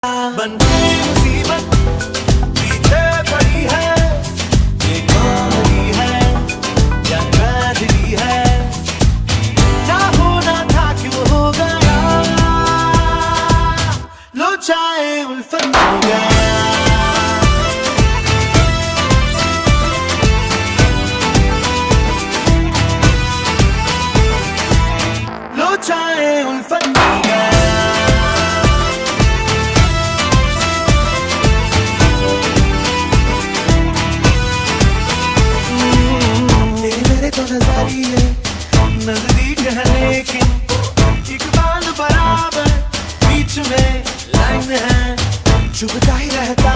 बन गई मुसीबत पीछे पड़ी है, ये कॉमेडी है या ट्रेजेडी है, ना होना था क्यों हो गया, लो चाहे उल्फत हो गया। लो चाहे उल्फत हो गया। तो नजरिए नजदीक है लेकिन एक बाल बराबर बीच में लाइन है, चुभता ही रहता